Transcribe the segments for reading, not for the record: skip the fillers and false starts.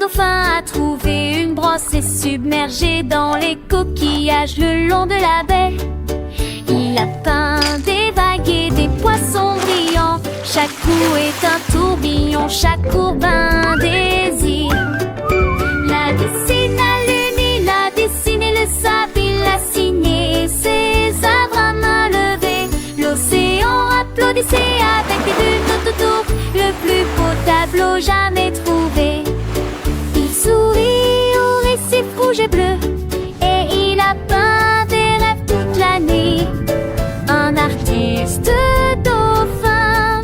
dauphin a trouvé une brosse et submergé dans les coquillages le long de la baie. Il a peint des vagues et des poissons brillants. Chaque coup est un tourbillon, chaque courbe un désir. La dessine à lune, il a dessiné le sable, il a signé ses œuvres à main levée. L'océan applaudissait avec des bulles tout autour, le plus beau tableau jamais trouvé. Il sourit au récif rouge et bleu, et il a peint des rêves toute l'année. Un artiste dauphin,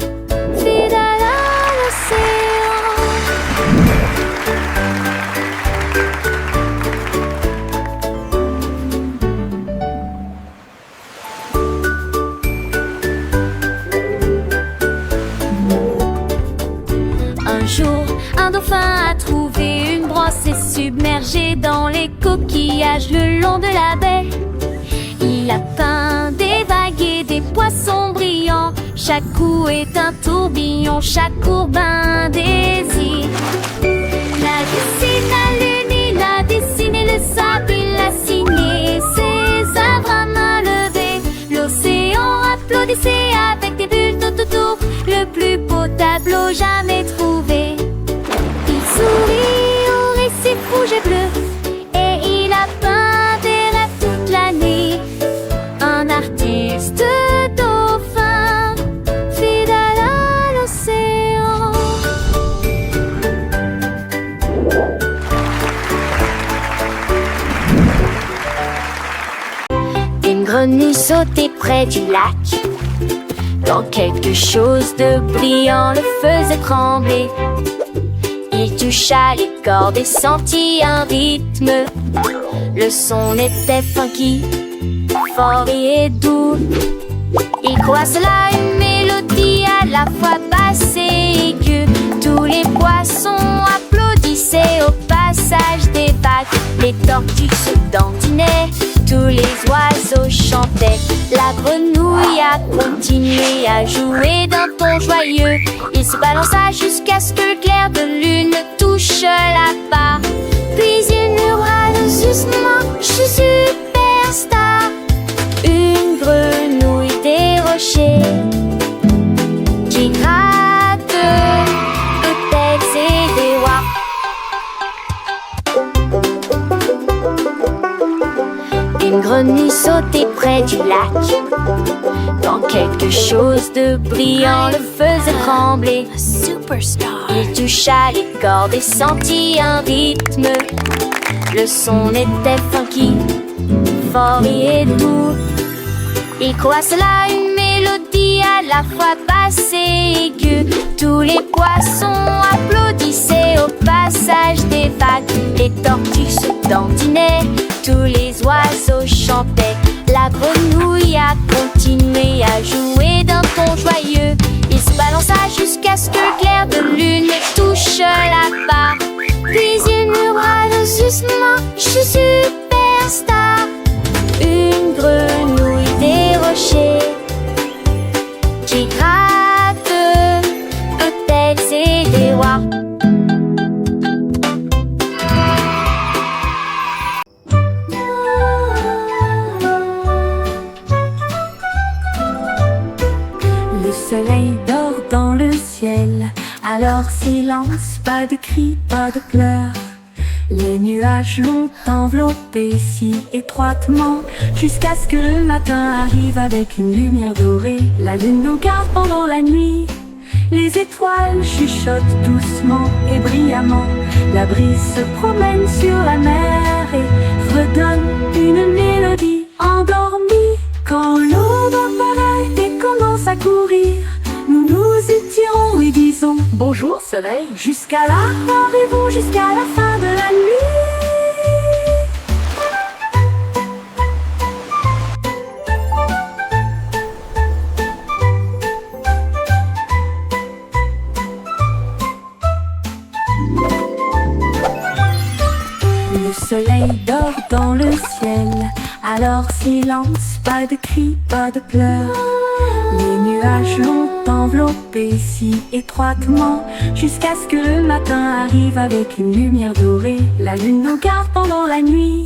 fidèle à l'océan. Un jour, un dauphin a trouvé une brosse et submergé dans les coquillages le long de la baie. Il a peint des vagues et des poissons brillants. Chaque coup est un tourbillon, chaque courbe un désir. La dessine à lune, il a dessiné le sable, il a signé ses œuvres à main levée. L'océan applaudissait avec des bulles tout autour, le plus beau tableau jamais trouvé. Il sourit au récif rouge et bleu, et il a peint des rêves toute l'année. Un artiste dauphin, fidèle à l'océan. Une grenouille sautait près du lac, quand quelque chose de brillant le faisait trembler. Il toucha les cordes et sentit un rythme. Le son était funky, fort et doux. Il croit cela une mélodie à la fois basse et aiguë. Tous les poissons applaudissaient au passage des vagues. Les tortues se dandinaient, tous les oiseaux chantaient. La grenouille a continué à jouer d'un ton joyeux. Il se balança jusqu'à ce que le clair de lune touche la barre. Puis il murmura doucement, je suis superstar. Une grenouille des rochers qui gratte peut-être et des rois. Une grenouille sautait près du lac, quand quelque chose de brillant le faisait trembler. Il toucha les cordes et sentit un rythme. Le son était funky, fort et doux. Il croit cela une mélodie à la fois basse et aiguë. Tous les poissons applaudissaient au passage des vagues. Les tortues se dandinaient, tous les oiseaux chantaient. La grenouille a continué à jouer d'un ton joyeux. Il se balança jusqu'à ce que le clair de lune touche la barre. Puis il murmura doucement, je suis superstar. Une grenouille des rochers qui gratte peut-être c'est des rois. Le soleil dort dans le ciel, alors silence, pas de cris, pas de pleurs. Les nuages l'ont enveloppé si étroitement, jusqu'à ce que le matin arrive avec une lumière dorée. La lune nous garde pendant la nuit, les étoiles chuchotent doucement et brillamment. La brise se promène sur la mer et redonne une mélodie endormie. Quand l'aube apparaît et commence à courir, nous nous étirons et disons bonjour soleil. Jusqu'à là, rendez-vous jusqu'à la fin de la nuit. Le soleil dort dans le ciel, alors silence, pas de cris, pas de pleurs. Les nuages l'ont enveloppé si étroitement, jusqu'à ce que le matin arrive avec une lumière dorée. La lune nous garde pendant la nuit,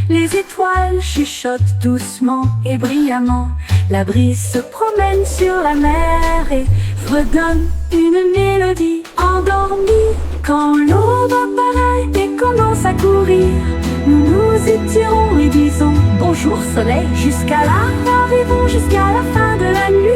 les étoiles chuchotent doucement et brillamment. La brise se promène sur la mer et redonne une mélodie endormie. Quand l'aube apparaît et commence à courir, nous nous étirons et disons bonjour soleil. Jusqu'à là, arrivons jusqu'à la fin de la nuit.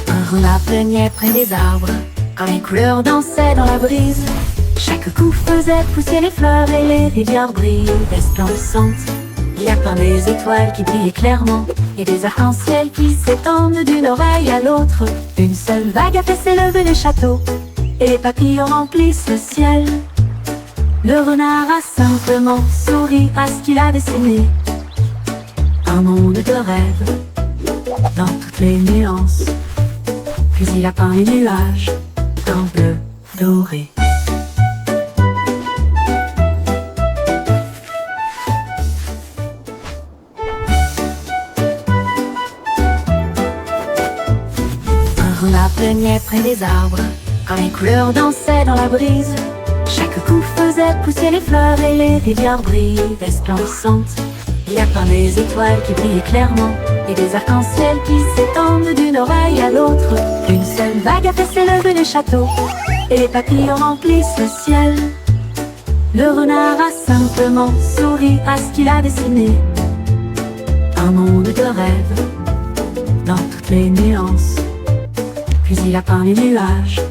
Un renard plaignait près des arbres, quand les couleurs dansaient dans la brise. Chaque coup faisait pousser les fleurs et les rivières brillent resplendissantes. Il y a plein des étoiles qui brillent clairement et des arcs-en-ciel qui s'étendent d'une oreille à l'autre. Une seule vague a fait s'élever les châteaux et les papillons remplissent le ciel. Le renard a simplement souri à ce qu'il a dessiné. Un monde de rêve dans toutes les nuances. Puis il a peint les nuages d'un bleu doré. Un renard plaignait près des arbres, quand les couleurs dansaient dans la brise. Chaque coup faisait pousser les fleurs et les rivières brillent resplendissantes. Il y a plein des étoiles qui brillent clairement et des arcs-en-ciel qui s'étendent d'une oreille à l'autre. Une seule vague a fait s'élever les châteaux et les papillons remplissent le ciel. Le renard a simplement souri à ce qu'il a dessiné. Un monde de rêve dans toutes les nuances. Puis il a peint les nuages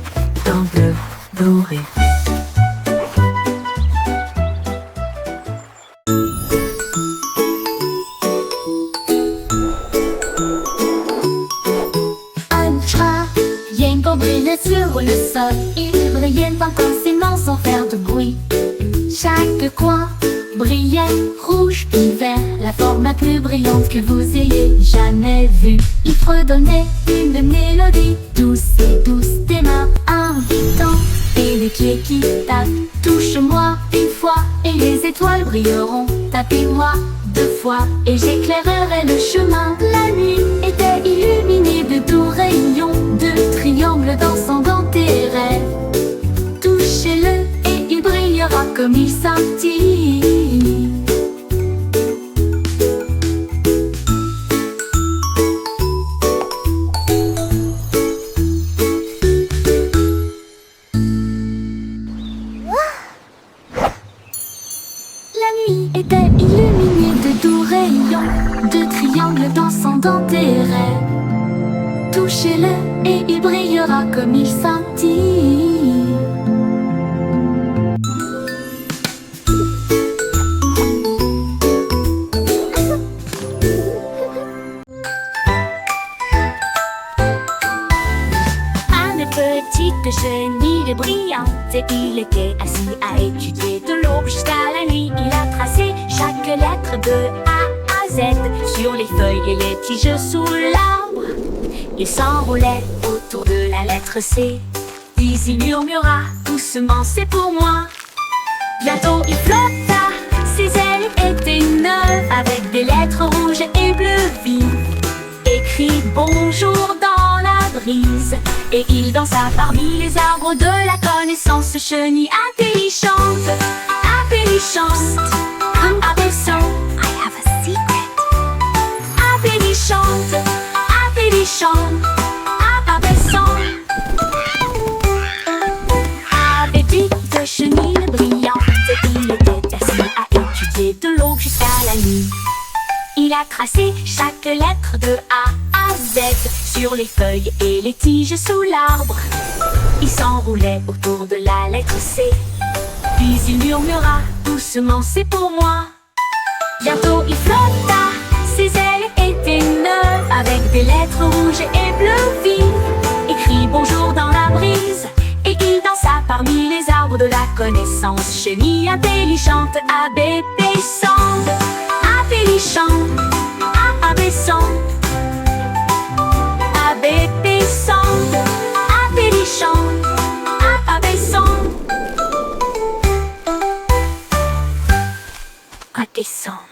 d'un bleu doré. Sur le sol, il brillait intensément sans faire de bruit. Chaque coin brillait rouge et vert, la forme la plus brillante que vous ayez jamais vue. Il fredonnait une mélodie douce et douce, des mains invitantes et des pieds qui tapent. Touche-moi une fois et les étoiles brilleront. Tapez-moi deux fois et j'éclairerai le chemin. La nuit était illuminée de doux rayons, de triangles dansant dans tes rêves. Touchez-le et il brillera comme il scintille. La nuit était illuminée de doux rayons, de triangles dansant dans tes rêves. Touchez-le et il brillera comme il scintille. Un petit chenille brillante, et il était assis à étudier de l'aube jusqu'à la nuit. Il a tracé chaque lettre de A à Z sur les feuilles et les tiges sous l'arbre. Il s'enroulait autour de la lettre C, puis il murmura doucement c'est pour moi. Bientôt il flotta, ses ailes étaient neuves, avec des lettres rouges et bleues vives. Écrit bonjour dans la brise, et il dansa parmi les arbres de la connaissance. Chenille intelligente, intelligente, comme abaissant. I have a secret. Intelligente, intelligente, abaissant. Avec de chenilles brillantes, il était assis à étudier de l'aube jusqu'à la nuit. Il a tracé chaque lettre de A à Z sur les feuilles et les tiges sous l'arbre. Il s'enroulait autour de la lettre C, puis il murmura doucement c'est pour moi. Bientôt il flotta, ses ailes étaient neuves, avec des lettres rouges et bleues vives. Écrit bonjour dans la brise, et il dansa parmi les arbres de la connaissance. Chenille intelligente, abaissante, intelligente. chante, A, B, son. A, B, B, son. A, B, D, chante, A, B, son. A, descend.